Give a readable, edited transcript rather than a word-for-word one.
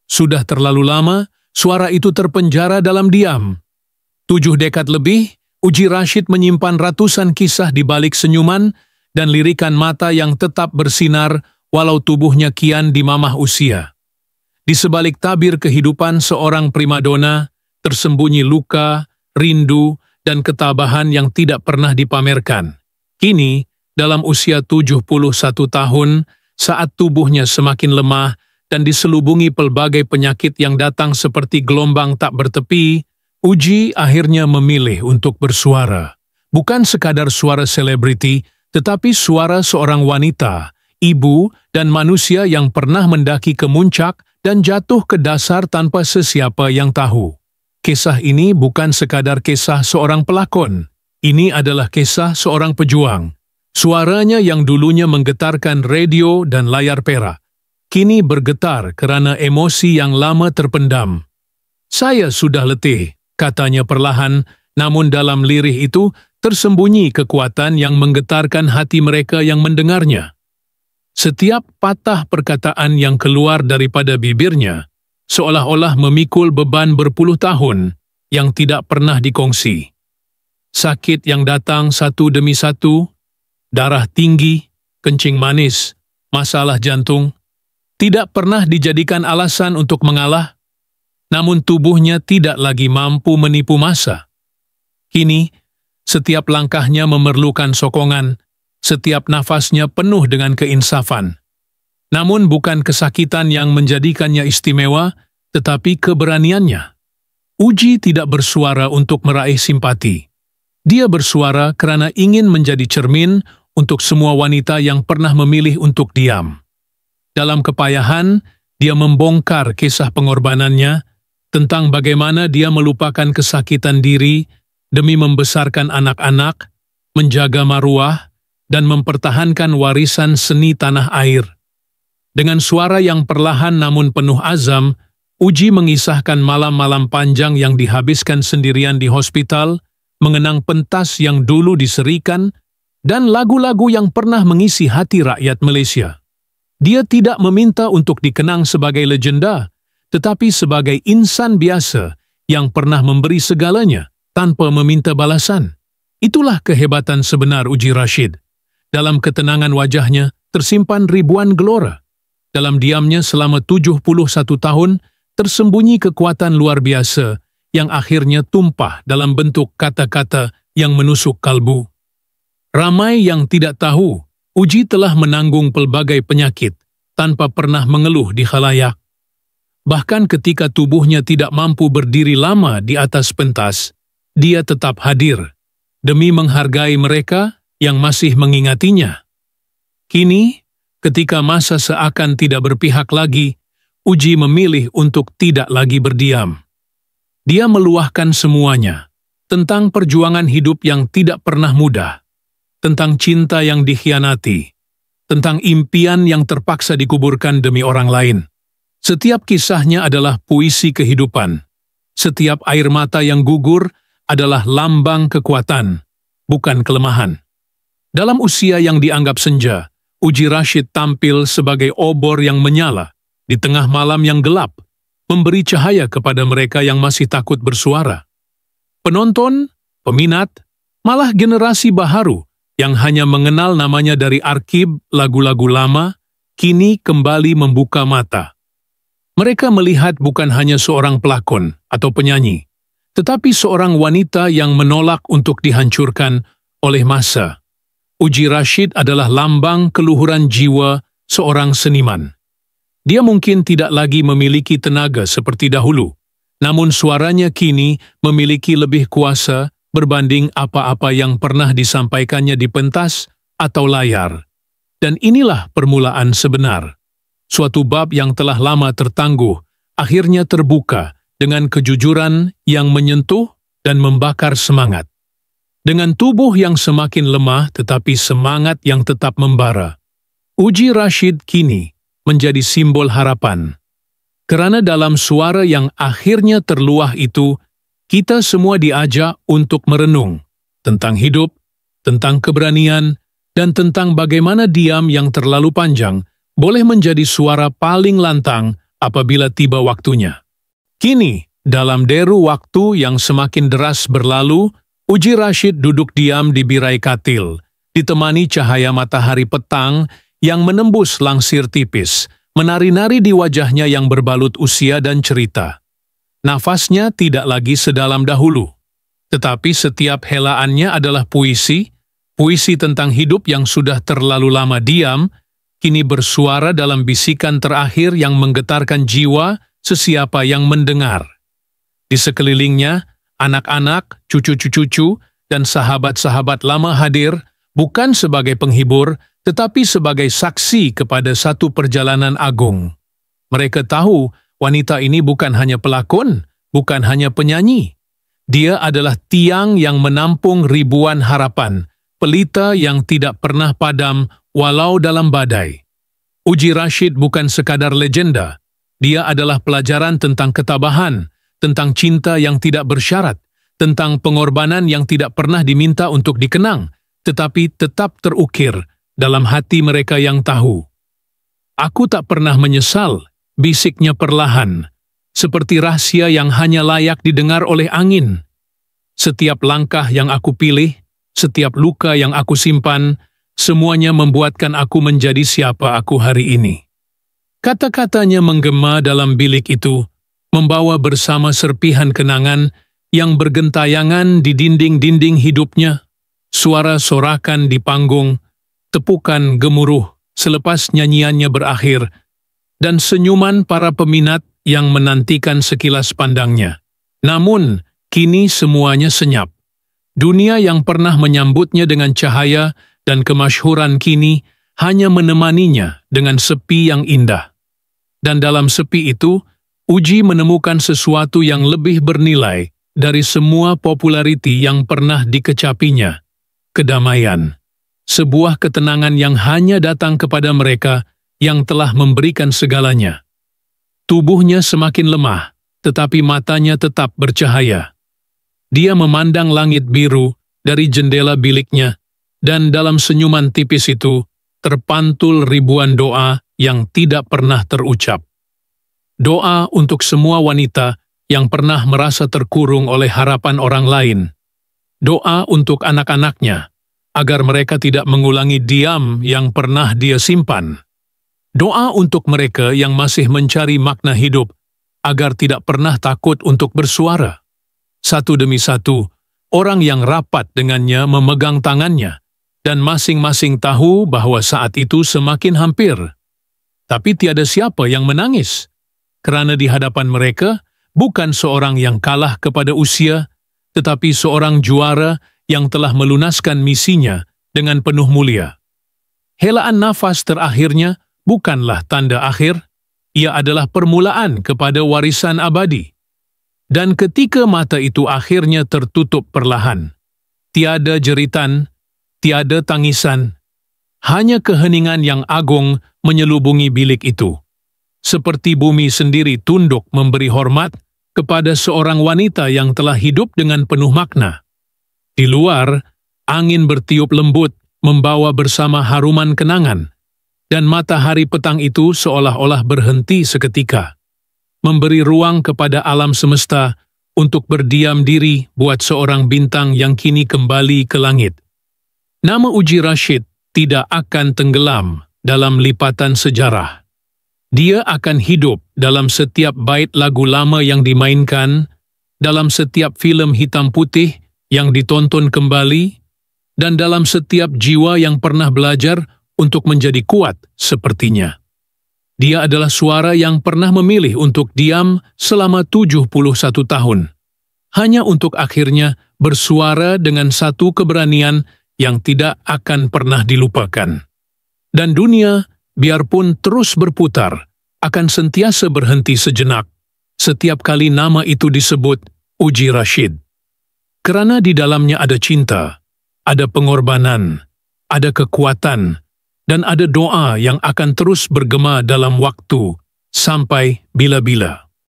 Sudah terlalu lama, suara itu terpenjara dalam diam. 7 dekad lebih, Uji Rashid menyimpan ratusan kisah di balik senyuman dan lirikan mata yang tetap bersinar walau tubuhnya kian dimamah usia. Di sebalik tabir kehidupan seorang primadona, tersembunyi luka, rindu, dan ketabahan yang tidak pernah dipamerkan. Kini, dalam usia 71 tahun, saat tubuhnya semakin lemah dan diselubungi pelbagai penyakit yang datang seperti gelombang tak bertepi, Uji akhirnya memilih untuk bersuara. Bukan sekadar suara selebriti, tetapi suara seorang wanita, ibu, dan manusia yang pernah mendaki ke muncak dan jatuh ke dasar tanpa sesiapa yang tahu. Kisah ini bukan sekadar kisah seorang pelakon. Ini adalah kisah seorang pejuang. Suaranya yang dulunya menggetarkan radio dan layar perak, kini bergetar karena emosi yang lama terpendam. "Saya sudah letih," katanya perlahan, namun dalam lirih itu tersembunyi kekuatan yang menggetarkan hati mereka yang mendengarnya. Setiap patah perkataan yang keluar daripada bibirnya seolah-olah memikul beban berpuluh tahun yang tidak pernah dikongsi. Sakit yang datang satu demi satu, darah tinggi, kencing manis, masalah jantung, tidak pernah dijadikan alasan untuk mengalah, namun tubuhnya tidak lagi mampu menipu masa. Kini, setiap langkahnya memerlukan sokongan, setiap nafasnya penuh dengan keinsafan. Namun bukan kesakitan yang menjadikannya istimewa, tetapi keberaniannya. Uji tidak bersuara untuk meraih simpati. Dia bersuara karena ingin menjadi cermin untuk semua wanita yang pernah memilih untuk diam. Dalam kepayahan, dia membongkar kisah pengorbanannya tentang bagaimana dia melupakan kesakitan diri demi membesarkan anak-anak, menjaga maruah, dan mempertahankan warisan seni tanah air. Dengan suara yang perlahan namun penuh azam, Uji mengisahkan malam-malam panjang yang dihabiskan sendirian di hospital, mengenang pentas yang dulu diserikan, dan lagu-lagu yang pernah mengisi hati rakyat Malaysia. Dia tidak meminta untuk dikenang sebagai legenda, tetapi sebagai insan biasa yang pernah memberi segalanya tanpa meminta balasan. Itulah kehebatan sebenar Uji Rashid. Dalam ketenangan wajahnya tersimpan ribuan gelora. Dalam diamnya selama 71 tahun, tersembunyi kekuatan luar biasa yang akhirnya tumpah dalam bentuk kata-kata yang menusuk kalbu. Ramai yang tidak tahu, Uji telah menanggung pelbagai penyakit tanpa pernah mengeluh di khalayak. Bahkan ketika tubuhnya tidak mampu berdiri lama di atas pentas, dia tetap hadir demi menghargai mereka yang masih mengingatinya. Kini, ketika masa seakan tidak berpihak lagi, Uji memilih untuk tidak lagi berdiam. Dia meluahkan semuanya, tentang perjuangan hidup yang tidak pernah mudah, tentang cinta yang dikhianati, tentang impian yang terpaksa dikuburkan demi orang lain. Setiap kisahnya adalah puisi kehidupan. Setiap air mata yang gugur adalah lambang kekuatan, bukan kelemahan. Dalam usia yang dianggap senja, Uji Rashid tampil sebagai obor yang menyala di tengah malam yang gelap, memberi cahaya kepada mereka yang masih takut bersuara. Penonton, peminat, malah generasi baharu yang hanya mengenal namanya dari arkib lagu-lagu lama, kini kembali membuka mata. Mereka melihat bukan hanya seorang pelakon atau penyanyi, tetapi seorang wanita yang menolak untuk dihancurkan oleh masa. Uji Rashid adalah lambang keluhuran jiwa seorang seniman. Dia mungkin tidak lagi memiliki tenaga seperti dahulu, namun suaranya kini memiliki lebih kuasa berbanding apa-apa yang pernah disampaikannya di pentas atau layar. Dan inilah permulaan sebenar. Suatu bab yang telah lama tertangguh, akhirnya terbuka dengan kejujuran yang menyentuh dan membakar semangat. Dengan tubuh yang semakin lemah tetapi semangat yang tetap membara, Uji Rashid kini menjadi simbol harapan. Kerana dalam suara yang akhirnya terluah itu, kita semua diajak untuk merenung tentang hidup, tentang keberanian, dan tentang bagaimana diam yang terlalu panjang boleh menjadi suara paling lantang apabila tiba waktunya. Kini, dalam deru waktu yang semakin deras berlalu, Uji Rashid duduk diam di birai katil, ditemani cahaya matahari petang yang menembus langsir tipis, menari-nari di wajahnya yang berbalut usia dan cerita. Nafasnya tidak lagi sedalam dahulu, tetapi setiap helaannya adalah puisi tentang hidup yang sudah terlalu lama diam, kini bersuara dalam bisikan terakhir yang menggetarkan jiwa sesiapa yang mendengar. Di sekelilingnya, anak-anak, cucu-cucu, dan sahabat-sahabat lama hadir, bukan sebagai penghibur, tetapi sebagai saksi kepada satu perjalanan agung. Mereka tahu wanita ini bukan hanya pelakon, bukan hanya penyanyi. Dia adalah tiang yang menampung ribuan harapan, pelita yang tidak pernah padam walau dalam badai. Uji Rashid bukan sekadar legenda. Dia adalah pelajaran tentang ketabahan, tentang cinta yang tidak bersyarat, tentang pengorbanan yang tidak pernah diminta untuk dikenang, tetapi tetap terukir dalam hati mereka yang tahu. Aku tak pernah menyesal, bisiknya perlahan, seperti rahasia yang hanya layak didengar oleh angin. Setiap langkah yang aku pilih, setiap luka yang aku simpan, semuanya membuatkan aku menjadi siapa aku hari ini. Kata-katanya menggema dalam bilik itu, membawa bersama serpihan kenangan yang bergentayangan di dinding-dinding hidupnya, suara sorakan di panggung, tepukan gemuruh selepas nyanyiannya berakhir, dan senyuman para peminat yang menantikan sekilas pandangnya. Namun, kini semuanya senyap. Dunia yang pernah menyambutnya dengan cahaya dan kemasyhuran kini hanya menemaninya dengan sepi yang indah. Dan dalam sepi itu, Uji menemukan sesuatu yang lebih bernilai dari semua populariti yang pernah dikecapinya. Kedamaian. Sebuah ketenangan yang hanya datang kepada mereka yang telah memberikan segalanya. Tubuhnya semakin lemah, tetapi matanya tetap bercahaya. Dia memandang langit biru dari jendela biliknya, dan dalam senyuman tipis itu terpantul ribuan doa yang tidak pernah terucap. Doa untuk semua wanita yang pernah merasa terkurung oleh harapan orang lain. Doa untuk anak-anaknya, agar mereka tidak mengulangi diam yang pernah dia simpan. Doa untuk mereka yang masih mencari makna hidup, agar tidak pernah takut untuk bersuara. Satu demi satu, orang yang rapat dengannya memegang tangannya, dan masing-masing tahu bahwa saat itu semakin hampir. Tapi tiada siapa yang menangis, karena di hadapan mereka bukan seorang yang kalah kepada usia, tetapi seorang juara yang telah melunaskan misinya dengan penuh mulia. Helaan nafas terakhirnya bukanlah tanda akhir, ia adalah permulaan kepada warisan abadi. Dan ketika mata itu akhirnya tertutup perlahan, tiada jeritan, tiada tangisan, hanya keheningan yang agung menyelubungi bilik itu. Seperti bumi sendiri tunduk memberi hormat kepada seorang wanita yang telah hidup dengan penuh makna. Di luar, angin bertiup lembut membawa bersama haruman kenangan, dan matahari petang itu seolah-olah berhenti seketika, memberi ruang kepada alam semesta untuk berdiam diri buat seorang bintang yang kini kembali ke langit. Nama Uji Rashid tidak akan tenggelam dalam lipatan sejarah. Dia akan hidup dalam setiap bait lagu lama yang dimainkan, dalam setiap film hitam putih yang ditonton kembali, dan dalam setiap jiwa yang pernah belajar untuk menjadi kuat sepertinya. Dia adalah suara yang pernah memilih untuk diam selama 71 tahun, hanya untuk akhirnya bersuara dengan satu keberanian yang tidak akan pernah dilupakan. Dan dunia, biarpun terus berputar, akan sentiasa berhenti sejenak setiap kali nama itu disebut Uji Rashid. Kerana di dalamnya ada cinta, ada pengorbanan, ada kekuatan, dan ada doa yang akan terus bergema dalam waktu sampai bila-bila.